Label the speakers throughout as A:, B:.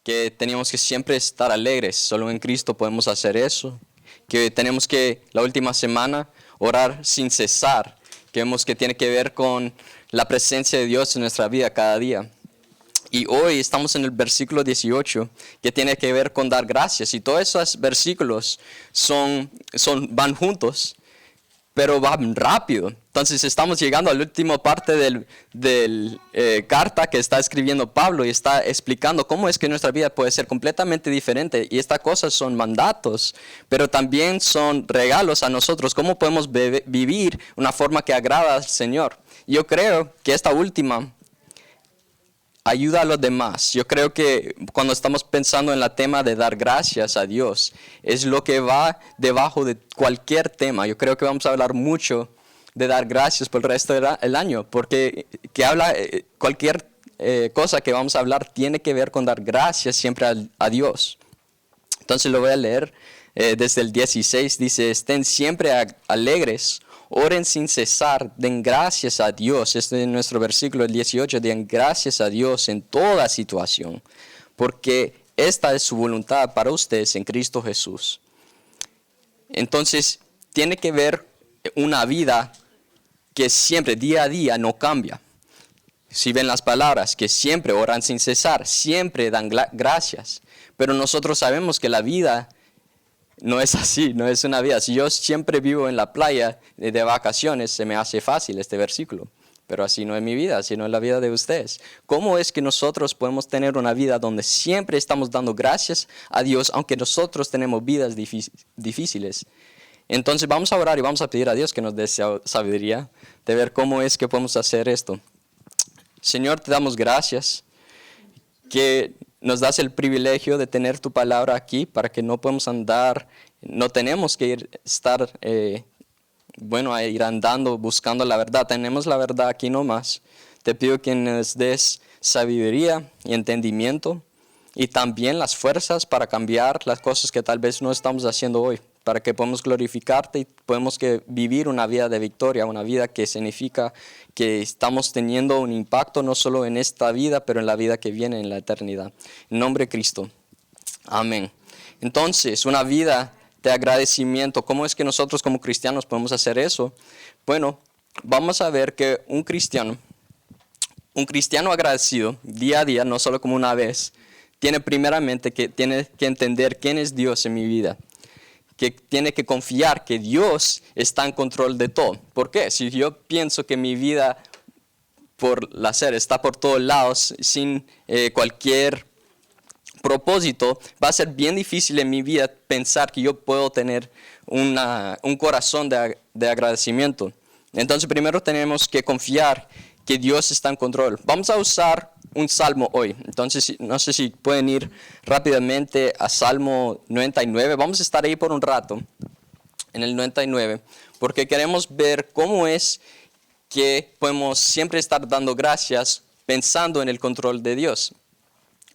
A: que teníamos que siempre estar alegres, solo en Cristo podemos hacer eso, que tenemos que la última semana orar sin cesar, que vemos que tiene que ver con la presencia de Dios en nuestra vida cada día. Y hoy estamos en el versículo 18, que tiene que ver con dar gracias. Y todos esos versículos van juntos, pero van rápido. Entonces estamos llegando a la última parte del carta que está escribiendo Pablo y está explicando cómo es que nuestra vida puede ser completamente diferente. Y estas cosas son mandatos, pero también son regalos a nosotros. Cómo podemos vivir una forma que agrada al Señor. Yo creo que esta última ayuda a los demás. Yo creo que cuando estamos pensando en el tema de dar gracias a Dios, es lo que va debajo de cualquier tema. Yo creo que vamos a hablar mucho de dar gracias por el resto del año, porque cualquier cosa que vamos a hablar tiene que ver con dar gracias siempre a Dios. Entonces lo voy a leer desde el 16, dice: estén siempre alegres, oren sin cesar, den gracias a Dios. Este es nuestro versículo, el 18, den gracias a Dios en toda situación, porque esta es su voluntad para ustedes en Cristo Jesús. Entonces, tiene que ver una vida que siempre, día a día, no cambia. Si ven las palabras, que siempre oran sin cesar, siempre dan gracias. Pero nosotros sabemos que la vida no es así, no es una vida. Si yo siempre vivo en la playa de vacaciones, se me hace fácil este versículo. Pero así no es mi vida, así no es la vida de ustedes. ¿Cómo es que nosotros podemos tener una vida donde siempre estamos dando gracias a Dios, aunque nosotros tenemos vidas difíciles? Entonces vamos a orar y vamos a pedir a Dios que nos dé sabiduría de ver cómo es que podemos hacer esto. Señor, te damos gracias que nos das el privilegio de tener tu palabra aquí para que no podemos andar, no tenemos que estar a ir andando buscando la verdad. Tenemos la verdad aquí nomás. Te pido que nos des sabiduría y entendimiento y también las fuerzas para cambiar las cosas que tal vez no estamos haciendo hoy, para que podamos glorificarte y podemos vivir una vida de victoria, una vida que significa que estamos teniendo un impacto no solo en esta vida, pero en la vida que viene, en la eternidad. En nombre de Cristo. Amén. Entonces, una vida de agradecimiento. ¿Cómo es que nosotros como cristianos podemos hacer eso? Bueno, vamos a ver que un cristiano agradecido día a día, no solo como una vez, tiene primeramente tiene que entender quién es Dios en mi vida. Que tiene que confiar que Dios está en control de todo. ¿Por qué? Si yo pienso que mi vida por hacer está por todos lados sin cualquier propósito, va a ser bien difícil en mi vida pensar que yo puedo tener un corazón de agradecimiento. Entonces primero tenemos que confiar que Dios está en control. Vamos a usar un salmo hoy. Entonces, no sé si pueden ir rápidamente a Salmo 99. Vamos a estar ahí por un rato, en el 99, porque queremos ver cómo es que podemos siempre estar dando gracias pensando en el control de Dios.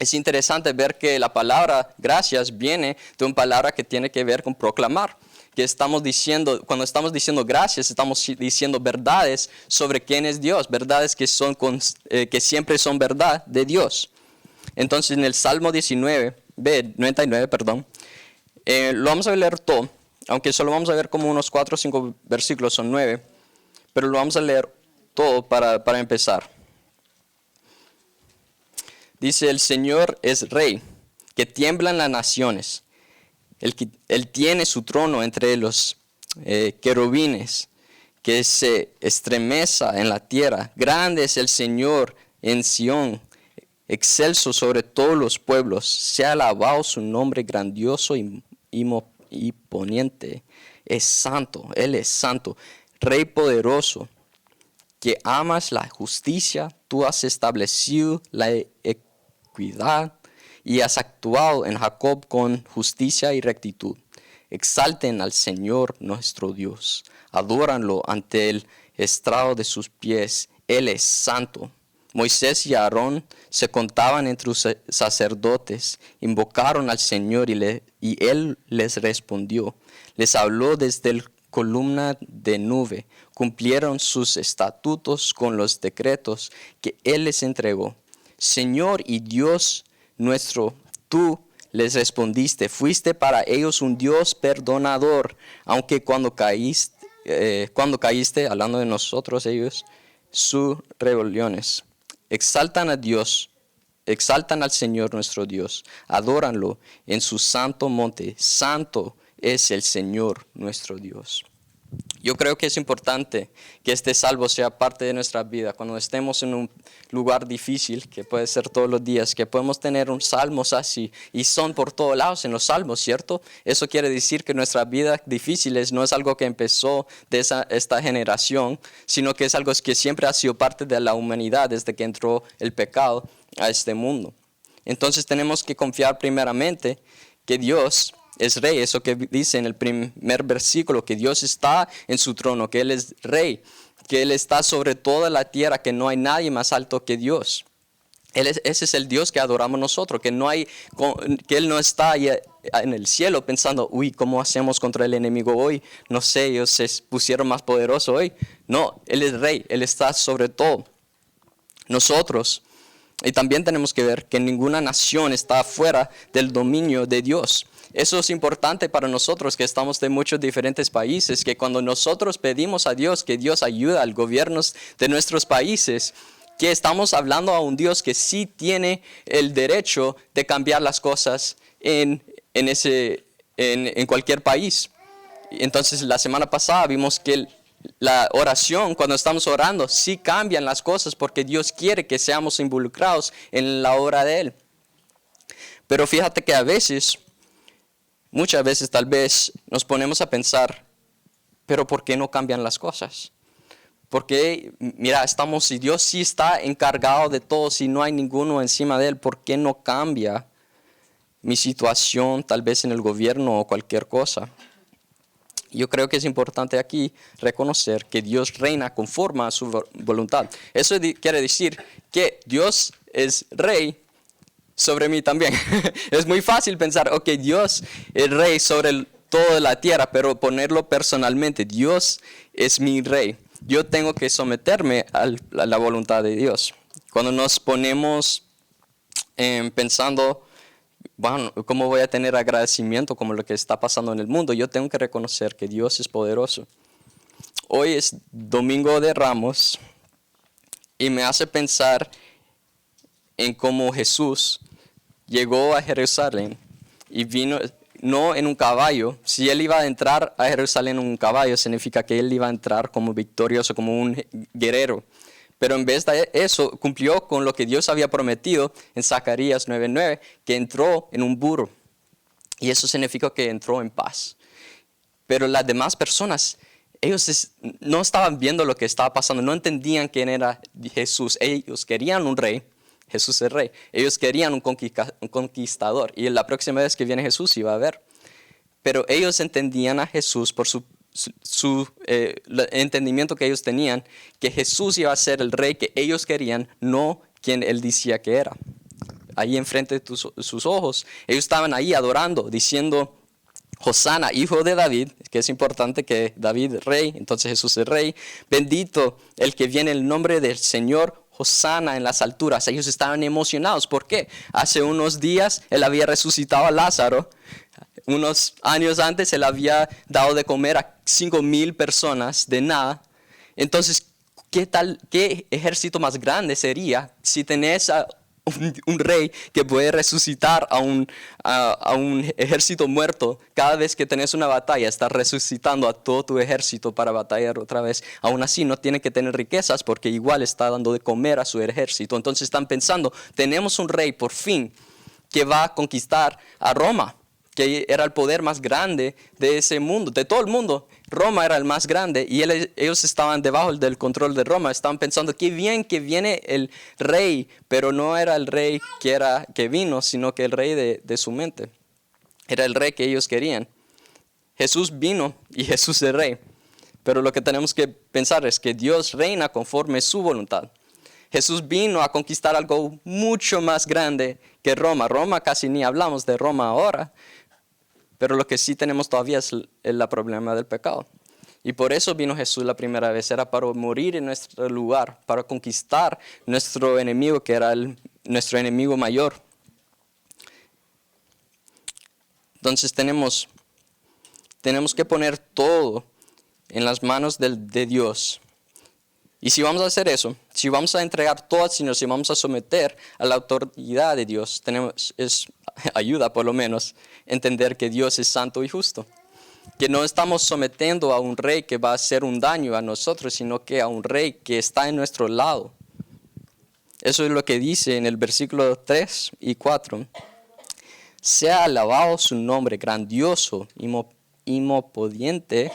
A: Es interesante ver que la palabra gracias viene de una palabra que tiene que ver con proclamar. Que estamos diciendo, cuando estamos diciendo gracias, estamos diciendo verdades sobre quién es Dios, verdades que siempre son verdad de Dios. Entonces en el Salmo 99, lo vamos a leer todo, aunque solo vamos a ver como unos 4 o 5 versículos, son 9, pero lo vamos a leer todo para empezar. Dice: el Señor es Rey, que tiemblan las naciones. Él tiene su trono entre los querubines, que se estremeza en la tierra. Grande es el Señor en Sión, excelso sobre todos los pueblos. Sea alabado su nombre grandioso y poniente. Es santo, Él es santo. Rey poderoso, que amas la justicia, tú has establecido la equidad y has actuado en Jacob con justicia y rectitud. Exalten al Señor nuestro Dios, adóranlo ante el estrado de sus pies, Él es santo. Moisés y Aarón se contaban entre los sacerdotes, invocaron al Señor y Él les respondió. Les habló desde la columna de nube, cumplieron sus estatutos con los decretos que Él les entregó. Señor y Dios nuestro, Tú les respondiste, fuiste para ellos un Dios perdonador, aunque cuando caíste, hablando de nosotros ellos, sus rebeliones. Exaltan a Dios, exaltan al Señor nuestro Dios, adóranlo en su santo monte. Santo es el Señor nuestro Dios. Yo creo que es importante que este salmo sea parte de nuestra vida. Cuando estemos en un lugar difícil, que puede ser todos los días, que podemos tener un salmos así, y son por todos lados en los salmos, ¿cierto? Eso quiere decir que nuestra vida difíciles no es algo que empezó de esta generación, sino que es algo que siempre ha sido parte de la humanidad desde que entró el pecado a este mundo. Entonces tenemos que confiar primeramente que Dios es rey, eso que dice en el primer versículo, que Dios está en su trono, que Él es rey, que Él está sobre toda la tierra, que no hay nadie más alto que Dios. Ese es el Dios que adoramos nosotros, que Él no está ahí en el cielo pensando, uy, ¿cómo hacemos contra el enemigo hoy? No sé, ellos se pusieron más poderosos hoy. No, Él es rey, Él está sobre todo. Nosotros, y también tenemos que ver que ninguna nación está fuera del dominio de Dios. Eso es importante para nosotros que estamos de muchos diferentes países, que cuando nosotros pedimos a Dios que Dios ayude al gobierno de nuestros países, que estamos hablando a un Dios que sí tiene el derecho de cambiar las cosas en cualquier país. Entonces la semana pasada vimos que la oración, cuando estamos orando, sí cambian las cosas porque Dios quiere que seamos involucrados en la obra de Él. Pero fíjate que muchas veces tal vez nos ponemos a pensar, pero ¿por qué no cambian las cosas? Porque, mira, si Dios sí está encargado de todo, si no hay ninguno encima de Él, ¿por qué no cambia mi situación tal vez en el gobierno o cualquier cosa? Yo creo que es importante aquí reconocer que Dios reina conforme a su voluntad. Eso quiere decir que Dios es rey sobre mí también. Es muy fácil pensar, ok, Dios es rey sobre toda la tierra, pero ponerlo personalmente, Dios es mi rey. Yo tengo que someterme a la voluntad de Dios. Cuando nos ponemos pensando, bueno, ¿cómo voy a tener agradecimiento como lo que está pasando en el mundo? Yo tengo que reconocer que Dios es poderoso. Hoy es Domingo de Ramos y me hace pensar en cómo Jesús llegó a Jerusalén y vino no en un caballo. Si Él iba a entrar a Jerusalén en un caballo, significa que Él iba a entrar como victorioso, como un guerrero. Pero en vez de eso, cumplió con lo que Dios había prometido en Zacarías 9:9, que entró en un burro. Y eso significa que entró en paz. Pero las demás personas, ellos no estaban viendo lo que estaba pasando, no entendían quién era Jesús. Ellos querían un rey, Jesús es rey. Ellos querían un conquistador. Y la próxima vez que viene Jesús iba a ver. Pero ellos entendían a Jesús por el entendimiento que ellos tenían, que Jesús iba a ser el rey que ellos querían, no quien Él decía que era. Ahí enfrente de sus ojos, ellos estaban ahí adorando, diciendo, Hosana, hijo de David, que es importante que David es rey, entonces Jesús es rey. Bendito el que viene en el nombre del Señor, Hosana en las alturas. Ellos estaban emocionados. ¿Por qué? Hace unos días Él había resucitado a Lázaro. Unos años antes Él había dado de comer a 5,000 personas de nada. Entonces, ¿qué ejército más grande sería si tenés a un rey que puede resucitar a un ejército muerto? Cada vez que tenés una batalla, estás resucitando a todo tu ejército para batallar otra vez. Aún así, no tiene que tener riquezas porque igual está dando de comer a su ejército. Entonces están pensando, tenemos un rey por fin que va a conquistar a Roma, que era el poder más grande de ese mundo, de todo el mundo. Roma era el más grande y ellos estaban debajo del control de Roma. Estaban pensando, qué bien que viene el rey, pero no era el rey que vino, sino que el rey de su mente. Era el rey que ellos querían. Jesús vino y Jesús es rey. Pero lo que tenemos que pensar es que Dios reina conforme su voluntad. Jesús vino a conquistar algo mucho más grande que Roma. Roma casi ni hablamos de Roma ahora. Pero lo que sí tenemos todavía es el problema del pecado. Y por eso vino Jesús la primera vez. Era para morir en nuestro lugar, para conquistar nuestro enemigo, que era nuestro enemigo mayor. Entonces tenemos que poner todo en las manos de Dios. Y si vamos a hacer eso, si vamos a entregar todo, si vamos a someter a la autoridad de Dios, ayuda por lo menos entender que Dios es santo y justo. Que no estamos sometiendo a un rey que va a hacer un daño a nosotros, sino que a un rey que está en nuestro lado. Eso es lo que dice en el versículo 3 y 4. Sea alabado su nombre grandioso, omnipotente.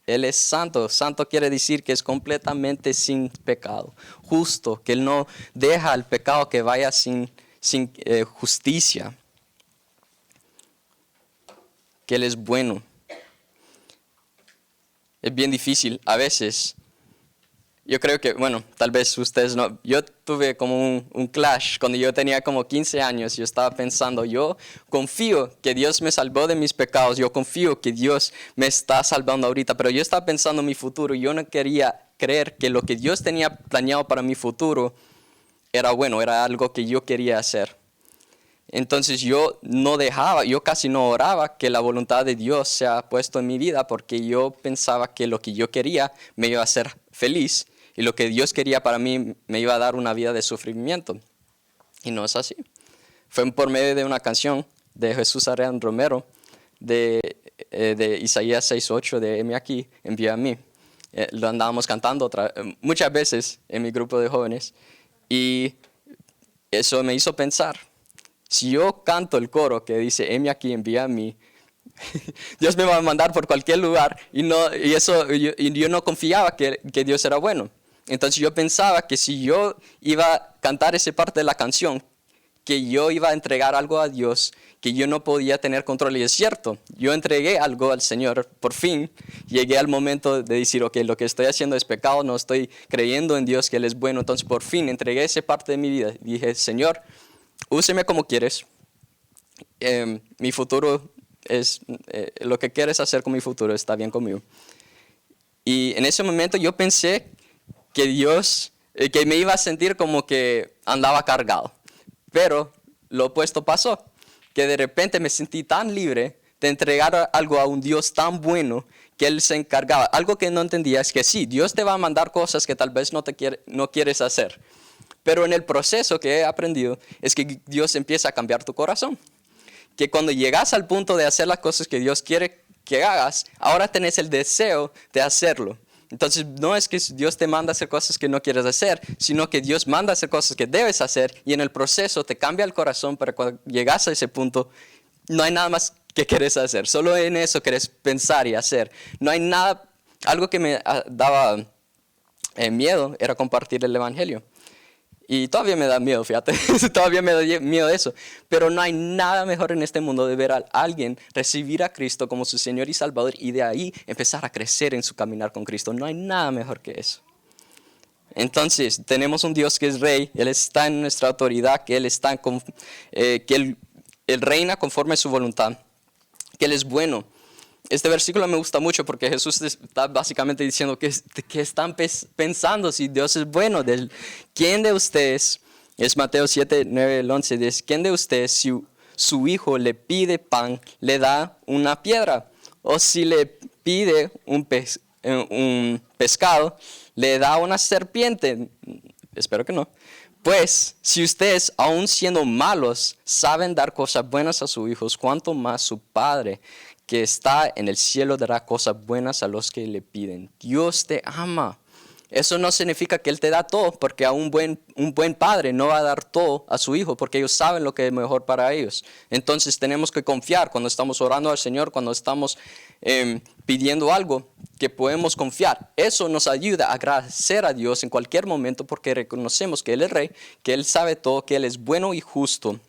A: Él es santo. Santo quiere decir que es completamente sin pecado. Justo, que Él no deja el pecado que vaya sin justicia. Que Él es bueno. Es bien difícil a veces. Yo creo que, bueno, tal vez ustedes no. Yo tuve como un clash cuando yo tenía como 15 años. Yo estaba pensando, yo confío que Dios me salvó de mis pecados. Yo confío que Dios me está salvando ahorita. Pero yo estaba pensando en mi futuro. Yo no quería creer que lo que Dios tenía planeado para mi futuro era bueno, era algo que yo quería hacer. Entonces yo casi no oraba que la voluntad de Dios se ha puesto en mi vida porque yo pensaba que lo que yo quería me iba a hacer feliz y lo que Dios quería para mí me iba a dar una vida de sufrimiento. Y no es así. Fue por medio de una canción de Jesús Arreán Romero de Isaías 6:8 de heme aquí, envía a mí. Lo andábamos cantando muchas veces en mi grupo de jóvenes y eso me hizo pensar. Si yo canto el coro que dice, heme aquí, envía a mí, Dios me va a mandar por cualquier lugar y yo no confiaba que Dios era bueno. Entonces yo pensaba que si yo iba a cantar esa parte de la canción, que yo iba a entregar algo a Dios, que yo no podía tener control. Y es cierto, yo entregué algo al Señor, por fin llegué al momento de decir, ok, lo que estoy haciendo es pecado, no estoy creyendo en Dios, que Él es bueno. Entonces por fin entregué esa parte de mi vida. Dije, Señor, úseme como quieres. Mi futuro es lo que quieres hacer con mi futuro, está bien conmigo. Y en ese momento yo pensé que Dios, que me iba a sentir como que andaba cargado. Pero lo opuesto pasó, que de repente me sentí tan libre de entregar algo a un Dios tan bueno que Él se encargaba. Algo que no entendía es que sí, Dios te va a mandar cosas que tal vez no quieres hacer. Pero en el proceso que he aprendido es que Dios empieza a cambiar tu corazón. Que cuando llegas al punto de hacer las cosas que Dios quiere que hagas, ahora tenés el deseo de hacerlo. Entonces no es que Dios te manda a hacer cosas que no quieres hacer, sino que Dios manda a hacer cosas que debes hacer y en el proceso te cambia el corazón para cuando llegas a ese punto no hay nada más que quieres hacer. Solo en eso quieres pensar y hacer. No hay nada, algo que me daba miedo era compartir el evangelio. Y todavía me da miedo, fíjate, todavía me da miedo eso. Pero no hay nada mejor en este mundo de ver a alguien recibir a Cristo como su Señor y Salvador y de ahí empezar a crecer en su caminar con Cristo. No hay nada mejor que eso. Entonces, tenemos un Dios que es Rey, Él está en nuestra autoridad, que Él reina conforme a su voluntad, que Él es bueno. Este versículo me gusta mucho porque Jesús está básicamente diciendo que están pensando si Dios es bueno. ¿Quién de ustedes, es Mateo 7, 9, 11, dice, ¿quién de ustedes si su hijo le pide pan, le da una piedra? O si le pide un pescado, le da una serpiente. Espero que no. Pues, si ustedes, aun siendo malos, saben dar cosas buenas a sus hijos, ¿cuánto más su Padre que está en el cielo dará cosas buenas a los que le piden? Dios te ama. Eso no significa que Él te da todo, porque a un buen padre no va a dar todo a su hijo, porque ellos saben lo que es mejor para ellos. Entonces tenemos que confiar cuando estamos orando al Señor, cuando estamos pidiendo algo, que podemos confiar. Eso nos ayuda a agradecer a Dios en cualquier momento, porque reconocemos que Él es Rey, que Él sabe todo, que Él es bueno y justo.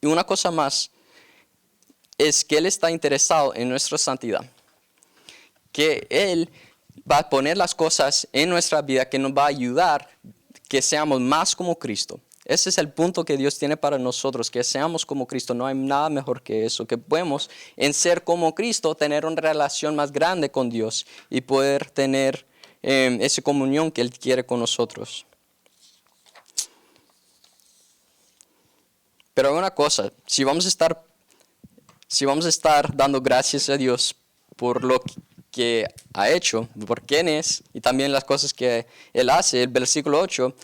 A: Y una cosa más, es que Él está interesado en nuestra santidad, que Él va a poner las cosas en nuestra vida que nos va a ayudar que seamos más como Cristo. Ese es el punto que Dios tiene para nosotros, que seamos como Cristo. No hay nada mejor que eso, que podemos en ser como Cristo tener una relación más grande con Dios y poder tener esa comunión que Él quiere con nosotros. Pero hay una cosa, si vamos a estar si vamos a estar dando gracias a Dios por lo que ha hecho, por quién es y también las cosas que Él hace, el versículo 8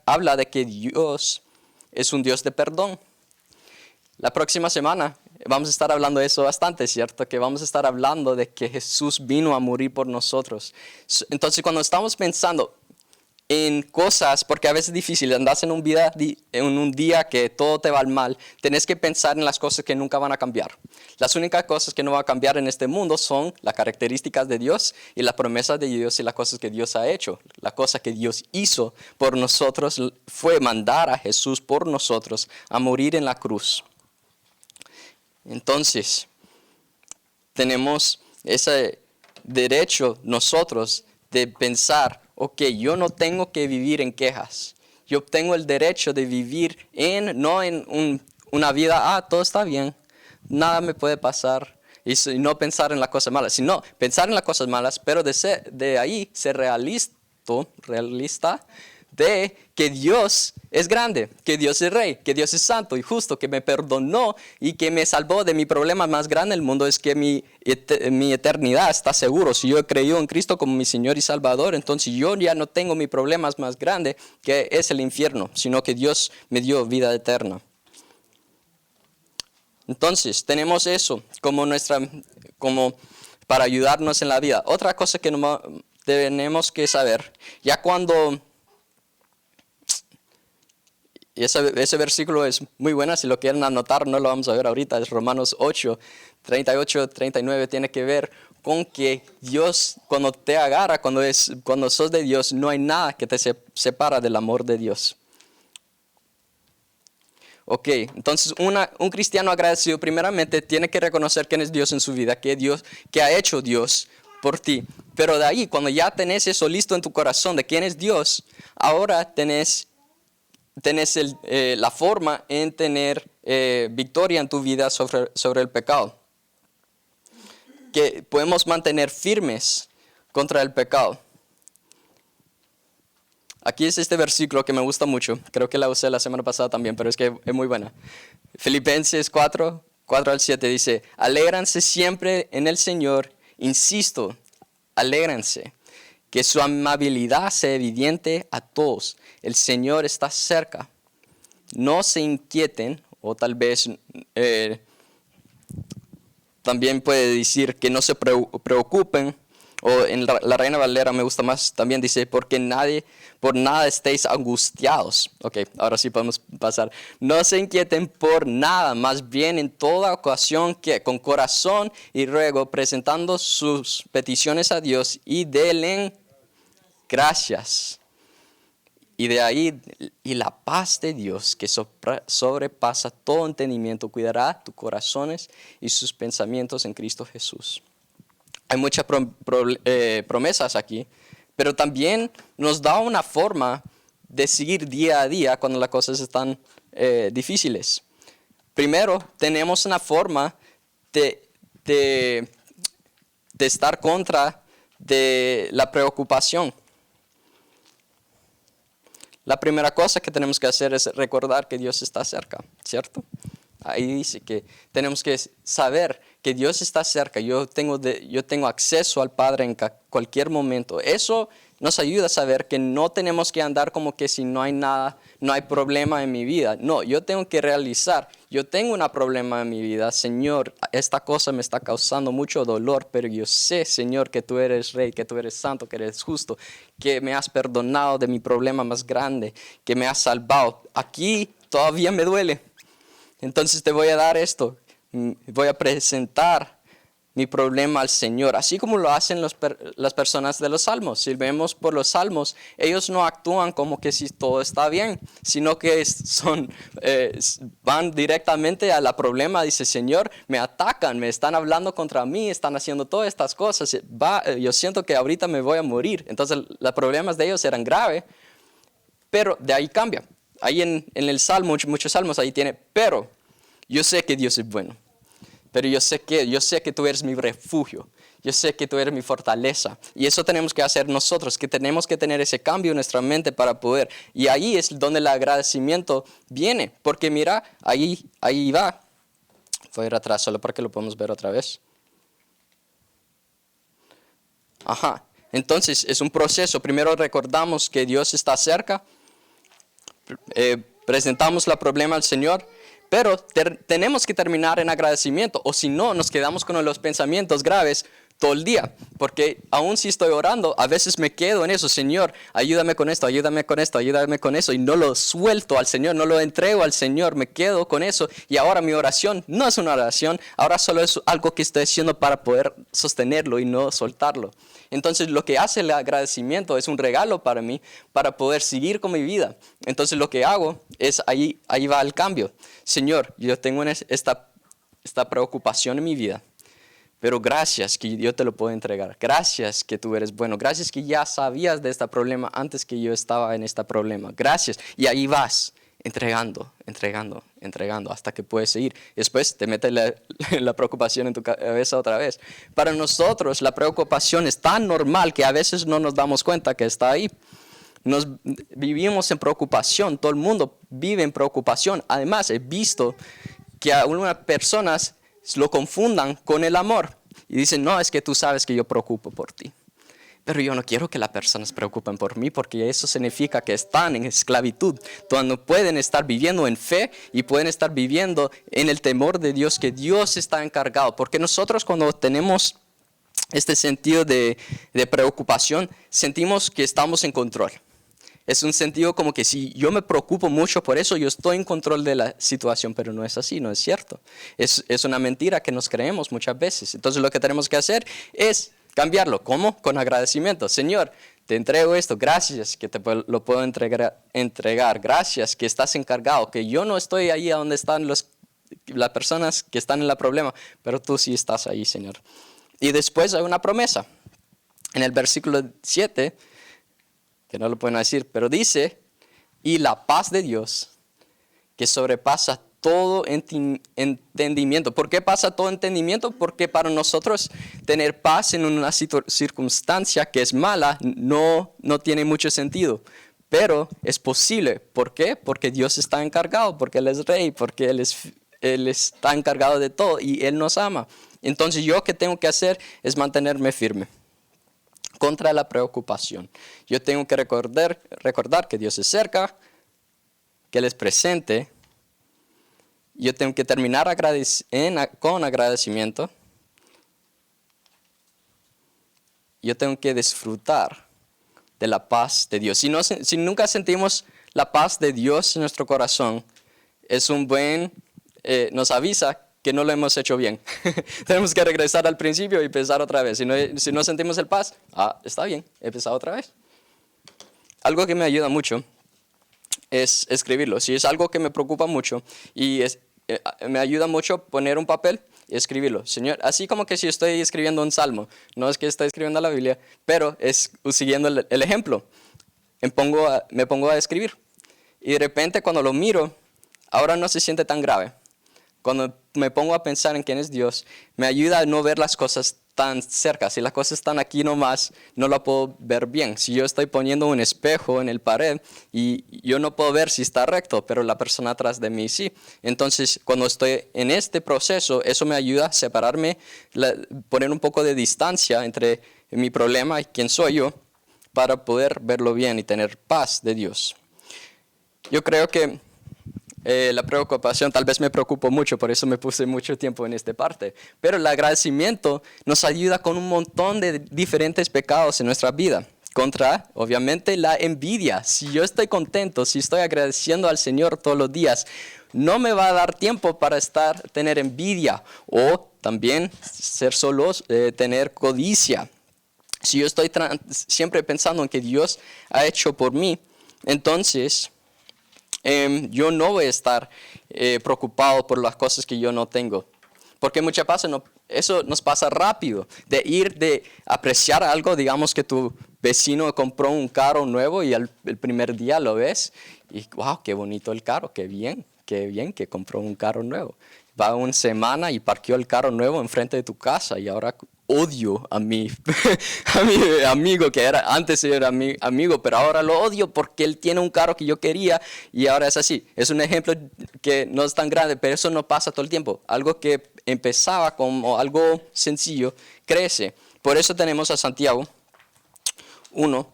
A: habla de que Dios es un Dios de perdón. La próxima semana vamos a estar hablando de eso bastante, ¿cierto? Que vamos a estar hablando de que Jesús vino a morir por nosotros. Entonces, cuando estamos pensando en cosas, porque a veces es difícil, andas en un día que todo te va mal, tenés que pensar en las cosas que nunca van a cambiar. Las únicas cosas que no van a cambiar en este mundo son las características de Dios y las promesas de Dios y las cosas que Dios ha hecho. La cosa que Dios hizo por nosotros fue mandar a Jesús por nosotros a morir en la cruz. Entonces, tenemos ese derecho nosotros de pensar, ok, yo no tengo que vivir en quejas. Yo tengo el derecho de vivir no en una vida, todo está bien, nada me puede pasar. Y no pensar en las cosas malas, sino pensar en las cosas malas, pero de ahí ser realista de que Dios es grande, que Dios es rey, que Dios es santo y justo, que me perdonó y que me salvó de mi problema más grande del mundo, es que mi eternidad está seguro. Si yo he creído en Cristo como mi Señor y Salvador, entonces yo ya no tengo mi problema más grande, que es el infierno, sino que Dios me dio vida eterna. Entonces, tenemos eso como para ayudarnos en la vida. Otra cosa que tenemos que saber, ya cuando... Y ese versículo es muy bueno, si lo quieren anotar, no lo vamos a ver ahorita, es Romanos 8, 38, 39, tiene que ver con que Dios, cuando te agarra, cuando sos de Dios, no hay nada que te separa del amor de Dios. Ok, entonces un cristiano agradecido primeramente tiene que reconocer quién es Dios en su vida, qué ha hecho Dios por ti. Pero de ahí, cuando ya tenés eso listo en tu corazón de quién es Dios, ahora tenés la forma en tener victoria en tu vida sobre el pecado. Que podemos mantener firmes contra el pecado. Aquí es este versículo que me gusta mucho. Creo que la usé la semana pasada también, pero es que es muy buena. Filipenses 4 al 7 dice, alégranse siempre en el Señor. Insisto, alégranse. Que su amabilidad sea evidente a todos. El Señor está cerca. No se inquieten, o tal vez también puede decir que no se preocupen, o en la Reina Valera me gusta más, también dice, por nada estéis angustiados. Ok, ahora sí podemos pasar. No se inquieten por nada, más bien en toda ocasión que con corazón y ruego, presentando sus peticiones a Dios y denle gracias. Y de ahí, y la paz de Dios que sobrepasa todo entendimiento, cuidará tus corazones y sus pensamientos en Cristo Jesús. Hay muchas promesas aquí, pero también nos da una forma de seguir día a día cuando las cosas están difíciles. Primero, tenemos una forma de estar contra de la preocupación. La primera cosa que tenemos que hacer es recordar que Dios está cerca, ¿cierto? Ahí dice que tenemos que saber que Dios está cerca. Yo tengo acceso al Padre en cualquier momento. Eso nos ayuda a saber que no tenemos que andar como que si no hay nada, no hay problema en mi vida. No, yo tengo que realizar, yo tengo un problema en mi vida. Señor, esta cosa me está causando mucho dolor, pero yo sé, Señor, que tú eres Rey, que tú eres santo, que eres justo, que me has perdonado de mi problema más grande, que me has salvado. Aquí todavía me duele. Entonces te voy a dar esto, voy a presentar mi problema al Señor, así como lo hacen las personas de los salmos. Si vemos por los salmos, ellos no actúan como que si todo está bien, sino que van directamente a la problema. Dice, Señor, me atacan, me están hablando contra mí, están haciendo todas estas cosas. Yo siento que ahorita me voy a morir. Entonces los problemas de ellos eran graves, pero de ahí cambia. Ahí en el Salmo, muchos salmos ahí tiene, pero yo sé que Dios es bueno. Pero yo sé que tú eres mi refugio. Yo sé que tú eres mi fortaleza. Y eso tenemos que hacer nosotros, que tenemos que tener ese cambio en nuestra mente para poder. Y ahí es donde el agradecimiento viene. Porque mira, ahí va. Voy a ir atrás solo para que lo podamos ver otra vez. Ajá. Entonces, es un proceso. Primero recordamos que Dios está cerca. Presentamos el problema al Señor. Pero tenemos que terminar en agradecimiento. O si no, nos quedamos con los pensamientos graves todo el día. Porque aún si estoy orando, a veces me quedo en eso. Señor, ayúdame con esto, ayúdame con esto, ayúdame con eso. Y no lo suelto al Señor, no lo entrego al Señor. Me quedo con eso. Y ahora mi oración no es una oración. Ahora solo es algo que estoy haciendo para poder sostenerlo y no soltarlo. Entonces lo que hace el agradecimiento es un regalo para mí, para poder seguir con mi vida. Entonces lo que hago es, ahí va el cambio. Señor, yo tengo esta preocupación en mi vida, pero gracias que yo te lo puedo entregar. Gracias que tú eres bueno. Gracias que ya sabías de este problema antes que yo estaba en este problema. Gracias. Y ahí vas, entregando, hasta que puedes seguir. Después te mete la preocupación en tu cabeza otra vez. Para nosotros la preocupación es tan normal que a veces no nos damos cuenta que está ahí. Vivimos en preocupación, todo el mundo vive en preocupación. Además, he visto que a algunas personas lo confundan con el amor y dicen, no, es que tú sabes que yo preocupo por ti. Pero yo no quiero que las personas se preocupen por mí, porque eso significa que están en esclavitud, donde pueden estar viviendo en fe y pueden estar viviendo en el temor de Dios, que Dios está encargado. Porque nosotros cuando tenemos este sentido de preocupación, sentimos que estamos en control. Es un sentido como que si yo me preocupo mucho por eso, yo estoy en control de la situación, pero no es así, no es cierto. Es una mentira que nos creemos muchas veces. Entonces lo que tenemos que hacer es cambiarlo. ¿Cómo? Con agradecimiento. Señor, te entrego esto. Gracias que lo puedo entregar. Gracias que estás encargado, que yo no estoy ahí a donde están las personas que están en el problema, pero tú sí estás ahí, Señor. Y después hay una promesa. En el versículo 7, que no lo pueden decir, pero dice, y la paz de Dios, que sobrepasa todo entendimiento. ¿Por qué pasa todo entendimiento? Porque para nosotros tener paz en una circunstancia que es mala no tiene mucho sentido. Pero es posible. ¿Por qué? Porque Dios está encargado, porque Él es rey, porque Él está encargado de todo y Él nos ama. Entonces yo que tengo que hacer es mantenerme firme contra la preocupación. Yo tengo que recordar que Dios es cerca, que Él es presente. Yo tengo que terminar con agradecimiento. Yo tengo que disfrutar de la paz de Dios. Si nunca sentimos la paz de Dios en nuestro corazón, nos avisa que no lo hemos hecho bien. Tenemos que regresar al principio y empezar otra vez. Si no sentimos el paz, está bien, he empezado otra vez. Algo que me ayuda mucho es escribirlo. Si es algo que me preocupa mucho y me ayuda mucho poner un papel y escribirlo. Señor, así como que si estoy escribiendo un salmo, no es que estoy escribiendo la Biblia, pero es siguiendo el ejemplo. Me pongo a escribir. Y de repente cuando lo miro, ahora no se siente tan grave. Cuando me pongo a pensar en quién es Dios, me ayuda a no ver las cosas tan cerca. Si las cosas están aquí nomás, no la puedo ver bien. Si yo estoy poniendo un espejo en el pared y yo no puedo ver si está recto, pero la persona atrás de mí sí. Entonces, cuando estoy en este proceso, eso me ayuda a separarme, poner un poco de distancia entre mi problema y quién soy yo, para poder verlo bien y tener paz de Dios. Yo creo que la preocupación, tal vez me preocupo mucho, por eso me puse mucho tiempo en esta parte. Pero el agradecimiento nos ayuda con un montón de diferentes pecados en nuestra vida. Contra, obviamente, la envidia. Si yo estoy contento, si estoy agradeciendo al Señor todos los días, no me va a dar tiempo para tener envidia o también ser solos, tener codicia. Si yo estoy siempre pensando en que Dios ha hecho por mí, entonces yo no voy a estar preocupado por las cosas que yo no tengo. Porque muchas veces eso nos pasa rápido. De apreciar algo, digamos que tu vecino compró un carro nuevo y el primer día lo ves y wow, qué bonito el carro, qué bien que compró un carro nuevo. Va una semana y parqueó el carro nuevo enfrente de tu casa y ahora odio a mi amigo que antes era mi amigo, pero ahora lo odio porque él tiene un carro que yo quería y ahora es así. Es un ejemplo que no es tan grande, pero eso no pasa todo el tiempo. Algo que empezaba como algo sencillo, crece. Por eso tenemos a Santiago 1,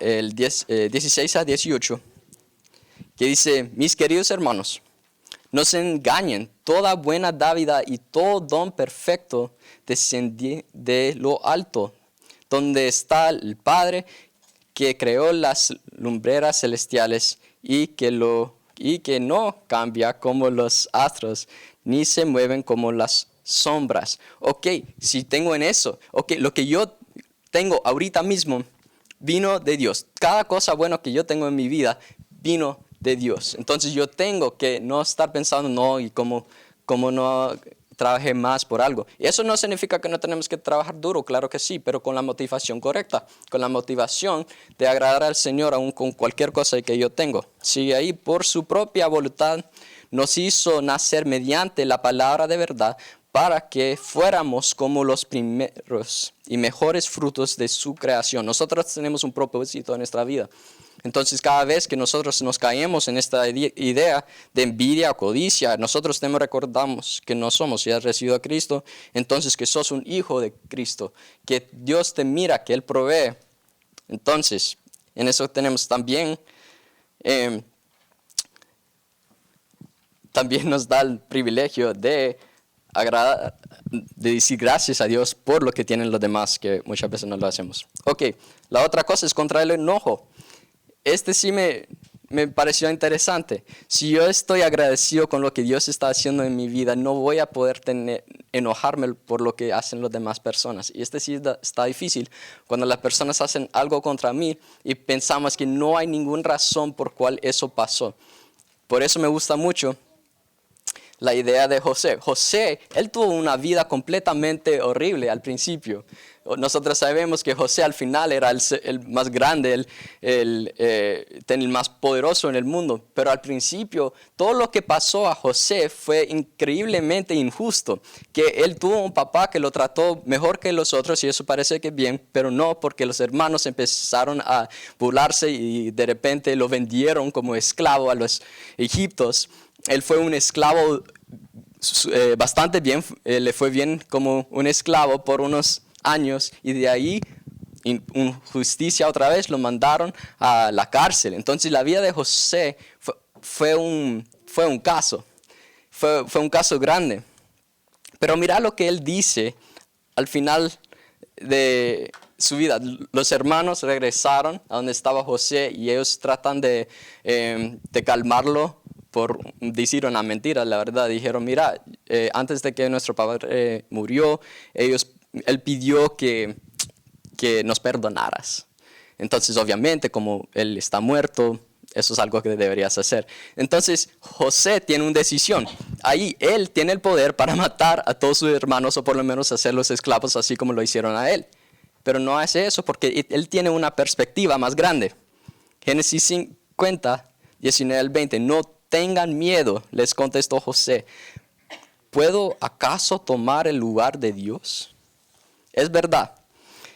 A: el 16 a 18, que dice: mis queridos hermanos, no se engañen, toda buena dádiva y todo don perfecto desciende de lo alto, donde está el Padre que creó las lumbreras celestiales y que no cambia como los astros, ni se mueven como las sombras. Ok, si tengo en eso, ok, lo que yo tengo ahorita mismo vino de Dios. Cada cosa buena que yo tengo en mi vida vino de Dios. Entonces yo tengo que no estar pensando, no, y cómo no trabajé más por algo. Y eso no significa que no tenemos que trabajar duro, claro que sí, pero con la motivación correcta, con la motivación de agradar al Señor aún con cualquier cosa que yo tengo. Sigue ahí, por su propia voluntad nos hizo nacer mediante la palabra de verdad, para que fuéramos como los primeros y mejores frutos de su creación. Nosotros tenemos un propósito en nuestra vida. Entonces, cada vez que nosotros nos caemos en esta idea de envidia o codicia, nosotros recordamos que no somos, si has recibido a Cristo, entonces que sos un hijo de Cristo, que Dios te mira, que Él provee. Entonces, en eso tenemos también nos da el privilegio de decir gracias a Dios por lo que tienen los demás, que muchas veces no lo hacemos. Ok, la otra cosa es contra el enojo. Sí me pareció interesante. Si yo estoy agradecido con lo que Dios está haciendo en mi vida, no voy a poder enojarme por lo que hacen las demás personas. Y sí está difícil cuando las personas hacen algo contra mí y pensamos que no hay ninguna razón por cual eso pasó. Por eso me gusta mucho la idea de José. José, él tuvo una vida completamente horrible al principio. Nosotros sabemos que José al final era el más grande, el más poderoso en el mundo. Pero al principio, todo lo que pasó a José fue increíblemente injusto. Que él tuvo un papá que lo trató mejor que los otros, y eso parece que bien, pero no, porque los hermanos empezaron a burlarse y de repente lo vendieron como esclavo a los egipcios. Él fue un esclavo bastante bien, le fue bien como un esclavo por unos años, y de ahí, justicia otra vez, lo mandaron a la cárcel. Entonces la vida de José fue un caso grande. Pero mira lo que él dice al final de su vida. Los hermanos regresaron a donde estaba José y ellos tratan de calmarlo por decir una mentira. La verdad, dijeron: mira, antes de que nuestro padre murió, él pidió que nos perdonaras. Entonces, obviamente, como él está muerto, eso es algo que deberías hacer. Entonces, José tiene una decisión. Ahí él tiene el poder para matar a todos sus hermanos, o por lo menos hacerlos esclavos, así como lo hicieron a él. Pero no hace eso porque él tiene una perspectiva más grande. Génesis 50, 19 al 20. No tengan miedo, les contestó José. ¿Puedo acaso tomar el lugar de Dios? Es verdad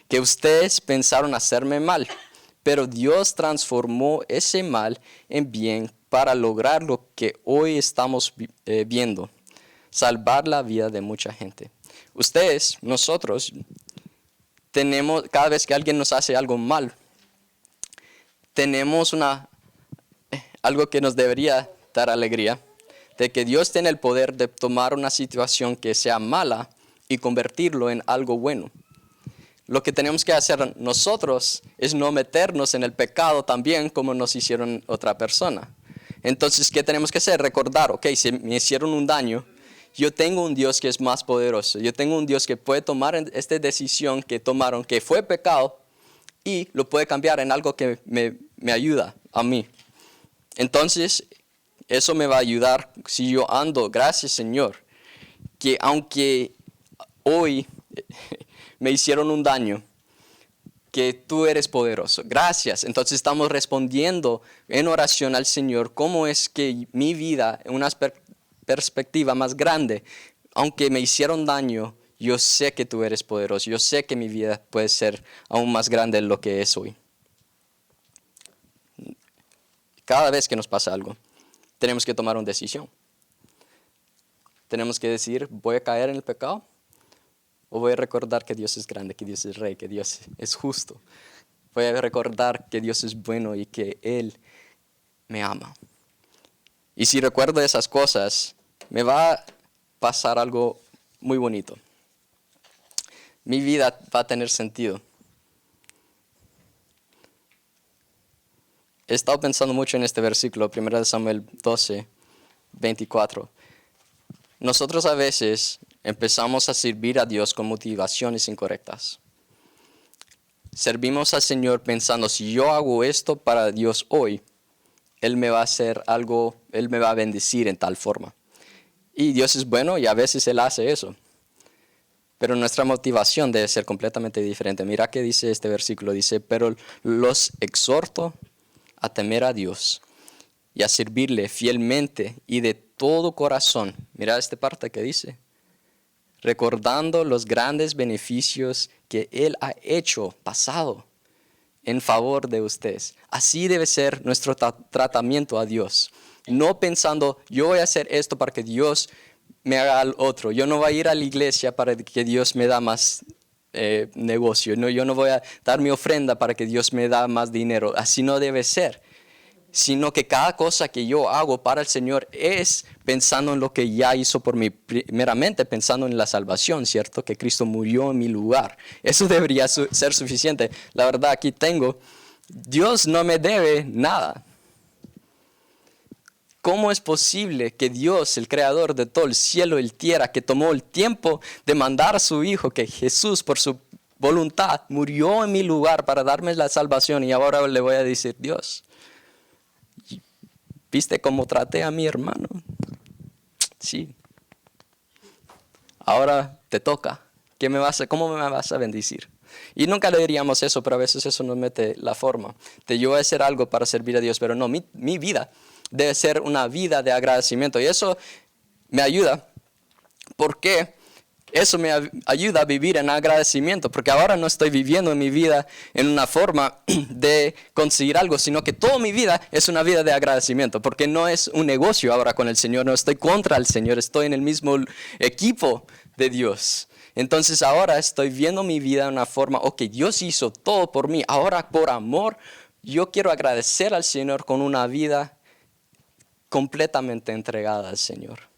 A: que ustedes pensaron hacerme mal, pero Dios transformó ese mal en bien para lograr lo que hoy estamos viendo: salvar la vida de mucha gente. Nosotros tenemos, cada vez que alguien nos hace algo mal, tenemos algo que nos debería dar alegría, de que Dios tiene el poder de tomar una situación que sea mala y convertirlo en algo bueno. Lo que tenemos que hacer nosotros es no meternos en el pecado también como nos hicieron otra persona. Entonces, ¿qué tenemos que hacer? Recordar, ok, si me hicieron un daño, yo tengo un Dios que es más poderoso. Yo tengo un Dios que puede tomar esta decisión que tomaron, que fue pecado, y lo puede cambiar en algo que me ayuda a mí. Entonces, eso me va a ayudar si yo ando, gracias Señor, que aunque hoy me hicieron un daño, que tú eres poderoso. Gracias. Entonces estamos respondiendo en oración al Señor cómo es que mi vida, en una perspectiva más grande, aunque me hicieron daño, yo sé que tú eres poderoso. Yo sé que mi vida puede ser aún más grande de lo que es hoy. Cada vez que nos pasa algo. tenemos que tomar una decisión. Tenemos que decir, ¿voy a caer en el pecado? ¿O voy a recordar que Dios es grande, que Dios es rey, que Dios es justo? Voy a recordar que Dios es bueno y que Él me ama. Y si recuerdo esas cosas, me va a pasar algo muy bonito. Mi vida va a tener sentido. He estado pensando mucho en este versículo, 1 Samuel 12, 24. Nosotros a veces empezamos a servir a Dios con motivaciones incorrectas. Servimos al Señor pensando, si yo hago esto para Dios hoy, Él me va a hacer algo, Él me va a bendecir en tal forma. Y Dios es bueno y a veces Él hace eso. Pero nuestra motivación debe ser completamente diferente. Mira qué dice este versículo. Dice, pero los exhorto a temer a Dios y a servirle fielmente y de todo corazón. Mira esta parte que dice. Recordando los grandes beneficios que Él ha hecho, pasado, en favor de ustedes. Así debe ser nuestro tratamiento a Dios. No pensando, yo voy a hacer esto para que Dios me haga al otro. Yo no voy a ir a la iglesia para que Dios me da más negocio. No, yo no voy a dar mi ofrenda para que Dios me da más dinero. Así no debe ser. Sino que cada cosa que yo hago para el Señor es pensando en lo que ya hizo por mí, primeramente pensando en la salvación, ¿cierto? Que Cristo murió en mi lugar. Eso debería ser suficiente. La verdad, aquí tengo, Dios no me debe nada. ¿Cómo es posible que Dios, el creador de todo el cielo y la tierra, que tomó el tiempo de mandar a su Hijo, que Jesús por su voluntad murió en mi lugar para darme la salvación, y ahora le voy a decir, Dios, ¿viste cómo traté a mi hermano? Sí. Ahora te toca. ¿Cómo me vas a bendecir? Y nunca le diríamos eso, pero a veces eso nos mete la forma de yo hacer algo para servir a Dios. Pero no, mi vida debe ser una vida de agradecimiento. Y eso me ayuda. ¿Por qué? Eso me ayuda a vivir en agradecimiento, porque ahora no estoy viviendo en mi vida en una forma de conseguir algo, sino que toda mi vida es una vida de agradecimiento, porque no es un negocio ahora con el Señor, no estoy contra el Señor, estoy en el mismo equipo de Dios. Entonces ahora estoy viendo mi vida de una forma, ok, Dios hizo todo por mí, ahora por amor yo quiero agradecer al Señor con una vida completamente entregada al Señor.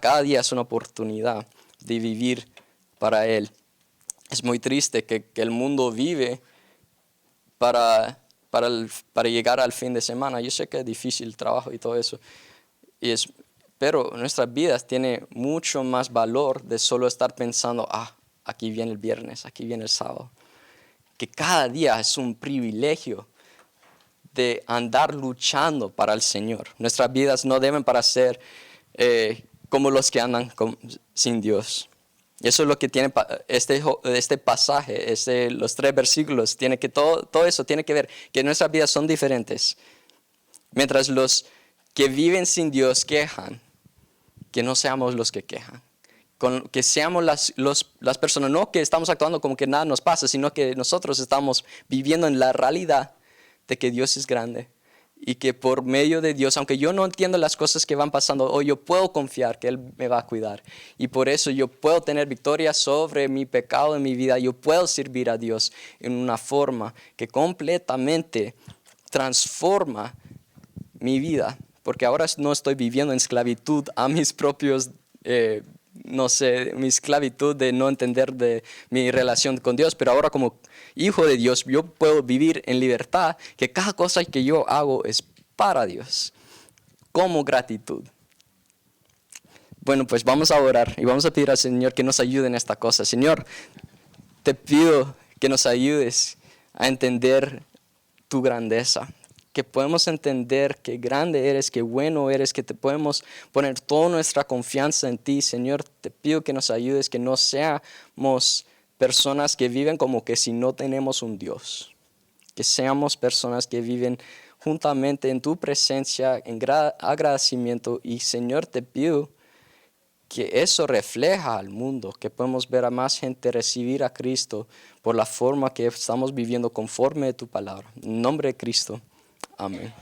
A: Cada día es una oportunidad de vivir para Él. Es muy triste que el mundo vive para llegar al fin de semana. Yo sé que es difícil el trabajo y todo eso, pero nuestras vidas tienen mucho más valor de solo estar pensando, aquí viene el viernes, aquí viene el sábado. Que cada día es un privilegio de andar luchando para el Señor. Nuestras vidas no deben para ser como los que andan sin Dios. Y eso es lo que tiene este pasaje, los 3 versículos, todo eso tiene que ver, que nuestras vidas son diferentes. Mientras los que viven sin Dios quejan, que no seamos los que quejan. Que seamos las personas, no que estamos actuando como que nada nos pasa, sino que nosotros estamos viviendo en la realidad de que Dios es grande. Y que por medio de Dios, aunque yo no entiendo las cosas que van pasando hoy, yo puedo confiar que Él me va a cuidar. Y por eso yo puedo tener victoria sobre mi pecado en mi vida. Yo puedo servir a Dios en una forma que completamente transforma mi vida. Porque ahora no estoy viviendo en esclavitud a mis propios, mi esclavitud de no entender de mi relación con Dios, pero ahora como hijo de Dios yo puedo vivir en libertad, que cada cosa que yo hago es para Dios, como gratitud. Bueno, pues vamos a orar y vamos a pedir al Señor que nos ayude en esta cosa. Señor, te pido que nos ayudes a entender tu grandeza, que podemos entender qué grande eres, qué bueno eres, que te podemos poner toda nuestra confianza en ti. Señor, te pido que nos ayudes, que no seamos personas que viven como que si no tenemos un Dios, que seamos personas que viven juntamente en tu presencia, en agradecimiento. Y Señor, te pido que eso refleja al mundo, que podemos ver a más gente recibir a Cristo por la forma que estamos viviendo conforme a tu palabra. En nombre de Cristo. Amén.